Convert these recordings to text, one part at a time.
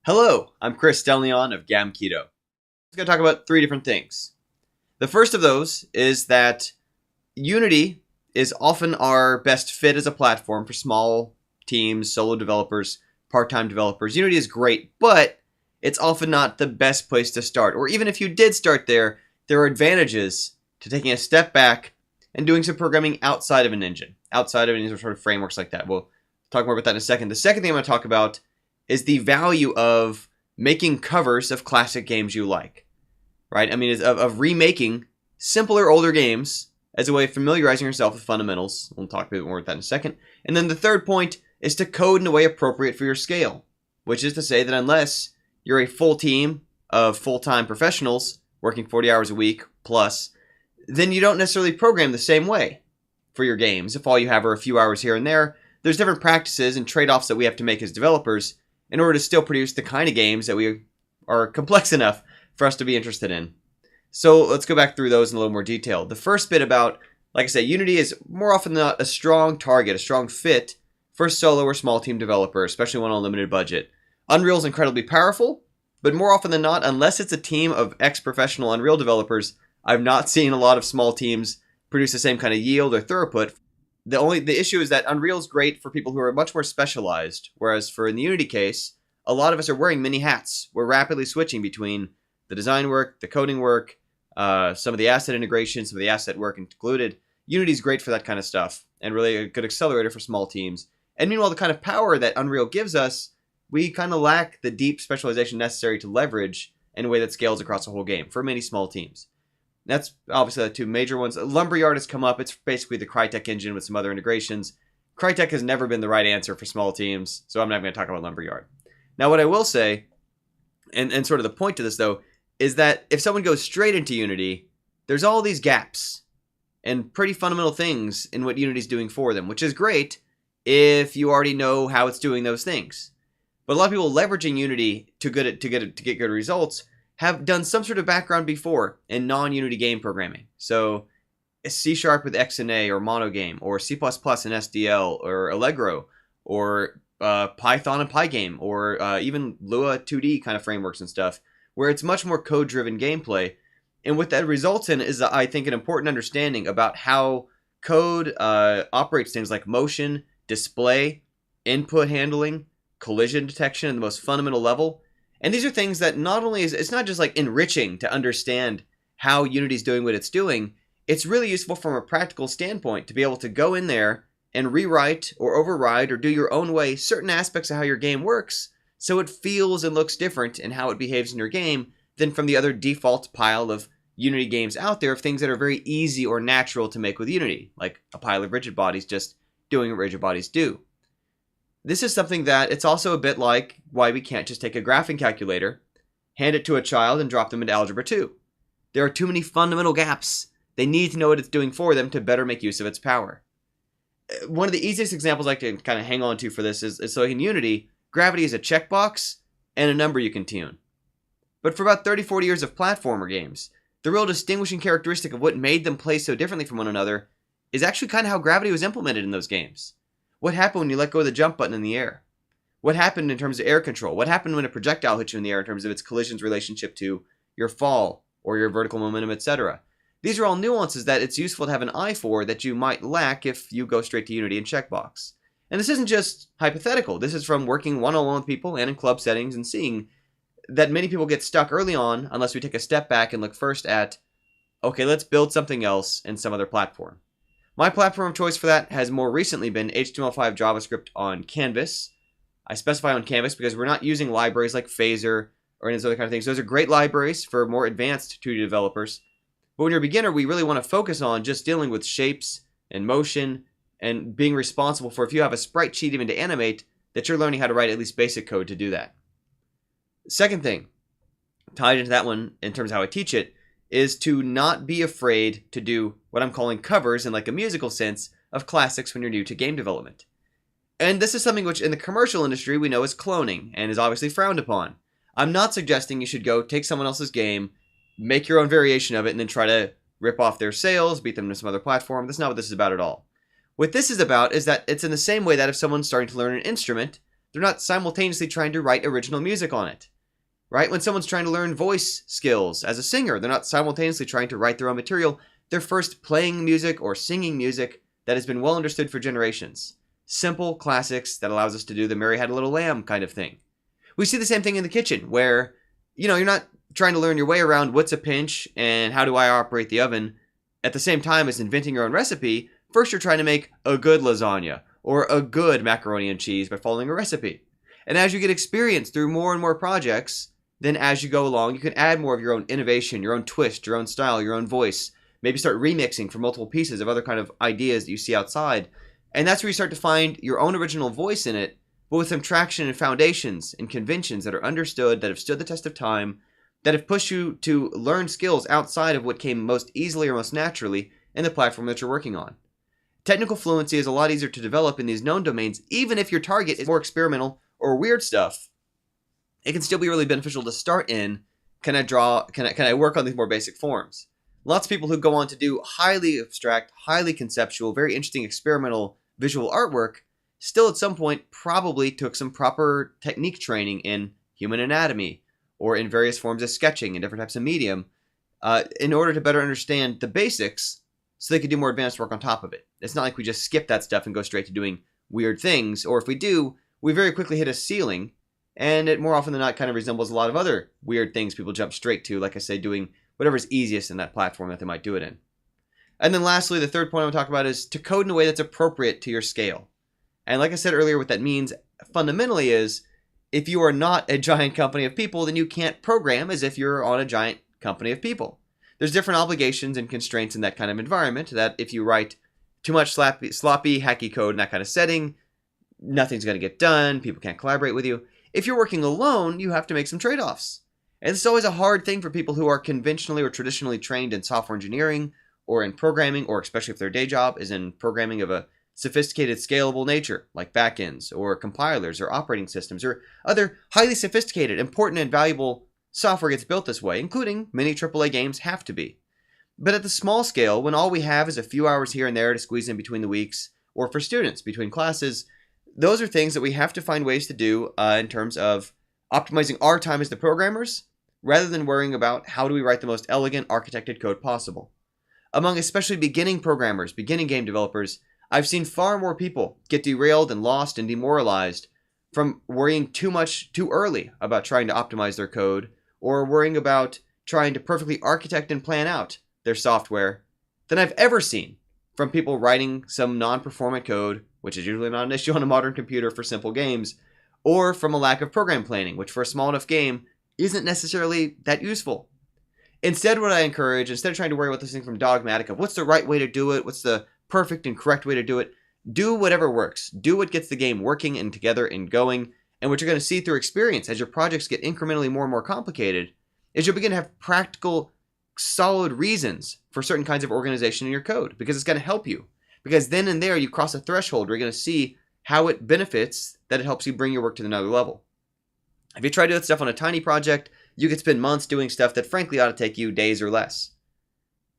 Hello, I'm Chris Deleon of GAM Keto. I'm going to talk about three different things. The first of those is that Unity is often our best fit as a platform for small teams, solo developers, part-time developers. Unity is great, but it's often not the best place to start. Or even if you did start there, there are advantages to taking a step back and doing some programming outside of an engine, outside of any sort of frameworks like that. We'll talk more about that in a second. The second thing I'm going to talk about is the value of making covers of classic games you like, right? I mean, of remaking simpler, older games as a way of familiarizing yourself with fundamentals. We'll talk a bit more about that in a second. And then the third point is to code in a way appropriate for your scale, which is to say that unless you're a full team of full-time professionals working 40 hours a week plus, then you don't necessarily program the same way for your games. If all you have are a few hours here and there, there's different practices and trade-offs that we have to make as developers in order to still produce the kind of games that we are complex enough for us to be interested in. So let's go back through those in a little more detail. The first bit about, like I said, Unity is more often than not a strong target, a strong fit for a solo or small team developer, especially one on a limited budget. Unreal is incredibly powerful, but more often than not, unless it's a team of ex-professional Unreal developers, I've not seen a lot of small teams produce the same kind of yield or throughput. The issue is that Unreal is great for people who are much more specialized, whereas in the Unity case, a lot of us are wearing many hats. We're rapidly switching between the design work, the coding work, some of the asset integration, some of the asset work included. Unity is great for that kind of stuff and really a good accelerator for small teams. And meanwhile, the kind of power that Unreal gives us, we kind of lack the deep specialization necessary to leverage in a way that scales across the whole game for many small teams. That's obviously the two major ones. Lumberyard has come up. It's basically the Crytek engine with some other integrations. Crytek has never been the right answer for small teams, so I'm not going to talk about Lumberyard. Now, what I will say, and sort of the point to this, though, is that if someone goes straight into Unity, there's all these gaps and pretty fundamental things in what Unity's doing for them, which is great if you already know how it's doing those things. But a lot of people leveraging Unity to get good results have done some sort of background before in non-Unity game programming. So C# with XNA or Monogame, or C++ and SDL, or Allegro, or Python and Pygame, or even Lua 2D kind of frameworks and stuff, where it's much more code-driven gameplay. And what that results in is, I think, an important understanding about how code operates things like motion, display, input handling, collision detection at the most fundamental level. And these are things that not only it's not just like enriching to understand how Unity's doing what it's doing, it's really useful from a practical standpoint to be able to go in there and rewrite or override or do your own way certain aspects of how your game works so it feels and looks different in how it behaves in your game than from the other default pile of Unity games out there of things that are very easy or natural to make with Unity, like a pile of rigid bodies just doing what rigid bodies do. This is something that it's also a bit like why we can't just take a graphing calculator, hand it to a child, and drop them into Algebra 2. There are too many fundamental gaps. They need to know what it's doing for them to better make use of its power. One of the easiest examples I can kind of hang on to for this is so in Unity, gravity is a checkbox and a number you can tune. But for about 30-40 years of platformer games, the real distinguishing characteristic of what made them play so differently from one another is actually kind of how gravity was implemented in those games. What happened when you let go of the jump button in the air? What happened in terms of air control? What happened when a projectile hits you in the air in terms of its collision's relationship to your fall or your vertical momentum, etc.? These are all nuances that it's useful to have an eye for that you might lack if you go straight to Unity and checkbox. And this isn't just hypothetical. This is from working one-on-one with people and in club settings and seeing that many people get stuck early on unless we take a step back and look first at, okay, let's build something else in some other platform. My platform of choice for that has more recently been HTML5 JavaScript on Canvas. I specify on Canvas because we're not using libraries like Phaser or any of those other kind of things. Those are great libraries for more advanced 2D developers. But when you're a beginner, we really want to focus on just dealing with shapes and motion and being responsible for, if you have a sprite sheet even to animate, that you're learning how to write at least basic code to do that. Second thing, tied into that one in terms of how I teach it, is to not be afraid to do what I'm calling covers in like a musical sense of classics when you're new to game development. And this is something which in the commercial industry we know is cloning and is obviously frowned upon. I'm not suggesting you should go take someone else's game, make your own variation of it, and then try to rip off their sales, beat them to some other platform. That's not what this is about at all. What this is about is that it's in the same way that if someone's starting to learn an instrument, they're not simultaneously trying to write original music on it. Right? When someone's trying to learn voice skills as a singer, they're not simultaneously trying to write their own material. They're first playing music or singing music that has been well understood for generations. Simple classics that allows us to do the Mary Had a Little Lamb kind of thing. We see the same thing in the kitchen where, you're not trying to learn your way around what's a pinch and how do I operate the oven at the same time as inventing your own recipe. First, you're trying to make a good lasagna or a good macaroni and cheese by following a recipe. And as you get experience through more and more projects, then as you go along, you can add more of your own innovation, your own twist, your own style, your own voice. Maybe start remixing for multiple pieces of other kind of ideas that you see outside. And that's where you start to find your own original voice in it, but with some traction and foundations and conventions that are understood, that have stood the test of time, that have pushed you to learn skills outside of what came most easily or most naturally in the platform that you're working on. Technical fluency is a lot easier to develop in these known domains, even if your target is more experimental or weird stuff. It can still be really beneficial to start in, can I work on these more basic forms? Lots of people who go on to do highly abstract, highly conceptual, very interesting experimental visual artwork still at some point probably took some proper technique training in human anatomy or in various forms of sketching and different types of medium in order to better understand the basics so they could do more advanced work on top of it. It's not like we just skip that stuff and go straight to doing weird things, or if we do, we very quickly hit a ceiling. And it more often than not kind of resembles a lot of other weird things people jump straight to, like I say, doing whatever's easiest in that platform that they might do it in. And then lastly, the third point I'm going to talk about is to code in a way that's appropriate to your scale. And like I said earlier, what that means fundamentally is if you are not a giant company of people, then you can't program as if you're on a giant company of people. There's different obligations and constraints in that kind of environment that if you write too much sloppy, hacky code in that kind of setting, nothing's going to get done, people can't collaborate with you. If you're working alone, you have to make some trade-offs. And it's always a hard thing for people who are conventionally or traditionally trained in software engineering or in programming, or especially if their day job is in programming of a sophisticated, scalable nature, like backends or compilers or operating systems or other highly sophisticated, important, and valuable software gets built this way, including many AAA games have to be. But at the small scale, when all we have is a few hours here and there to squeeze in between the weeks, or for students between classes, those are things that we have to find ways to do in terms of optimizing our time as the programmers, rather than worrying about how do we write the most elegant architected code possible. Among especially beginning programmers, beginning game developers, I've seen far more people get derailed and lost and demoralized from worrying too much too early about trying to optimize their code, or worrying about trying to perfectly architect and plan out their software, than I've ever seen from people writing some non-performant code, which is usually not an issue on a modern computer for simple games, or from a lack of program planning, which for a small enough game isn't necessarily that useful. Instead, what I encourage, instead of trying to worry about this thing from dogmatic of what's the right way to do it, what's the perfect and correct way to do it, do whatever works. Do what gets the game working and together and going. And what you're going to see through experience as your projects get incrementally more and more complicated is you'll begin to have practical, solid reasons for certain kinds of organization in your code, because it's going to help you. Because then and there you cross a threshold where you're going to see how it benefits, that it helps you bring your work to another level. If you try to do that stuff on a tiny project, you could spend months doing stuff that frankly ought to take you days or less.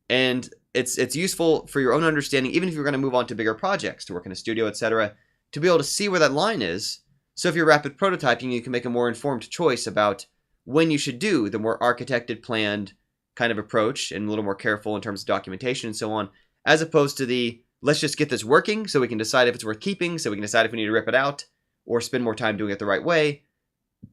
And it's useful for your own understanding, even if you're going to move on to bigger projects, to work in a studio, etc., to be able to see where that line is. So if you're rapid prototyping, you can make a more informed choice about when you should do the more architected, planned kind of approach, and a little more careful in terms of documentation and so on, as opposed to the let's just get this working so we can decide if it's worth keeping, so we can decide if we need to rip it out or spend more time doing it the right way.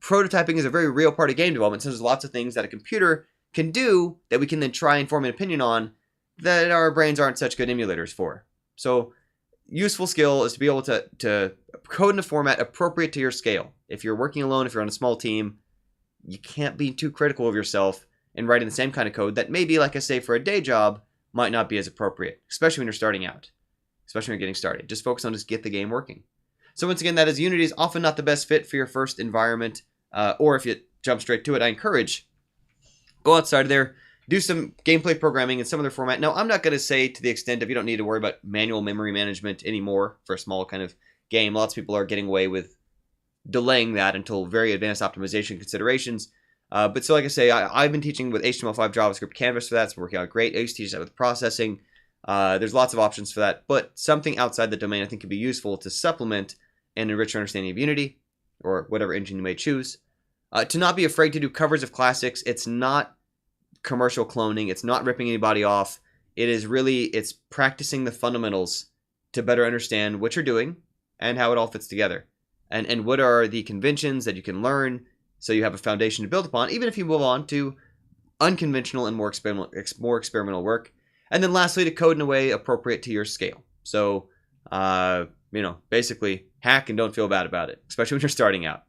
Prototyping is a very real part of game development, so there's lots of things that a computer can do that we can then try and form an opinion on that our brains aren't such good emulators for. So useful skill is to be able to code in a format appropriate to your scale. If you're working alone, if you're on a small team, you can't be too critical of yourself in writing the same kind of code that maybe, like I say, for a day job might not be as appropriate, especially when you're starting out, especially when you're getting started. Just focus on just get the game working. So once again, that is Unity is often not the best fit for your first environment, or if you jump straight to it, I encourage go outside of there, do some gameplay programming in some other format. Now, I'm not going to say to the extent of you don't need to worry about manual memory management anymore for a small kind of game. Lots of people are getting away with delaying that until very advanced optimization considerations. But so like I say, I've been teaching with HTML5 JavaScript Canvas for that. It's been working out great. I used to teach that with processing. There's lots of options for that. But something outside the domain I think could be useful to supplement and enrich your understanding of Unity or whatever engine you may choose. To not be afraid to do covers of classics. It's not commercial cloning. It's not ripping anybody off. It's practicing the fundamentals to better understand what you're doing and how it all fits together. And what are the conventions that you can learn so you have a foundation to build upon, even if you move on to unconventional and more experimental work. And then lastly, to code in a way appropriate to your scale. So, basically hack and don't feel bad about it, especially when you're starting out.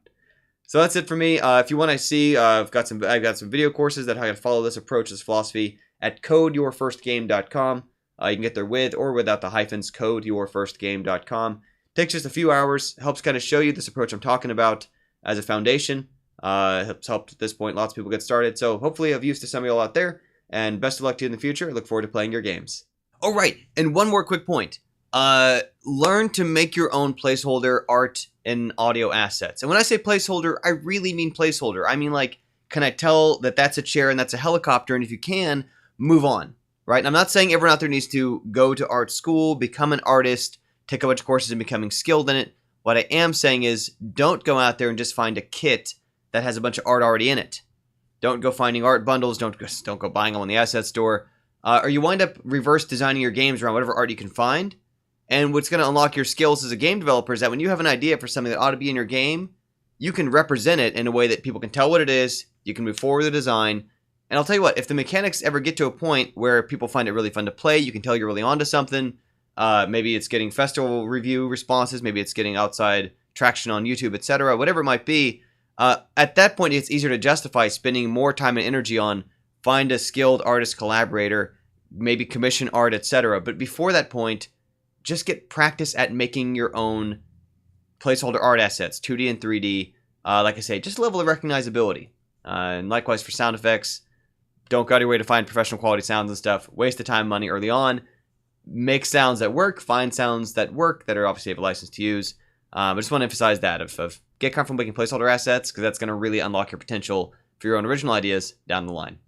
So that's it for me. If you want to see, I've got some video courses that how to follow this approach, this philosophy at codeyourfirstgame.com. You can get there with or without the hyphens, codeyourfirstgame.com. Takes just a few hours, helps kind of show you this approach I'm talking about as a foundation. Helped at this point lots of people get started. So hopefully of use to some of y'all out there. And best of luck to you in the future. I look forward to playing your games. Oh, right. And one more quick point. Learn to make your own placeholder art and audio assets. And when I say placeholder, I really mean placeholder. I mean, like, can I tell that that's a chair and that's a helicopter? And if you can, move on, right? And I'm not saying everyone out there needs to go to art school, become an artist, take a bunch of courses and becoming skilled in it. What I am saying is don't go out there and just find a kit that has a bunch of art already in it. Don't go finding art bundles. Don't go buying them on the asset store. Or you wind up reverse designing your games around whatever art you can find. And what's going to unlock your skills as a game developer is that when you have an idea for something that ought to be in your game, you can represent it in a way that people can tell what it is. You can move forward with the design. And I'll tell you what, if the mechanics ever get to a point where people find it really fun to play, you can tell you're really onto something. Maybe it's getting festival review responses. Maybe it's getting outside traction on YouTube, etc. Whatever it might be. At that point, it's easier to justify spending more time and energy on find a skilled artist collaborator, maybe commission art, etc. But before that point, just get practice at making your own placeholder art assets, 2D and 3D. Like I say, just a level of recognizability. And likewise for sound effects, don't go out of your way to find professional quality sounds and stuff. Waste the time and money early on. Make sounds that work. Find sounds that work that are obviously have a license to use. I just want to emphasize that of get comfortable making placeholder assets because that's going to really unlock your potential for your own original ideas down the line.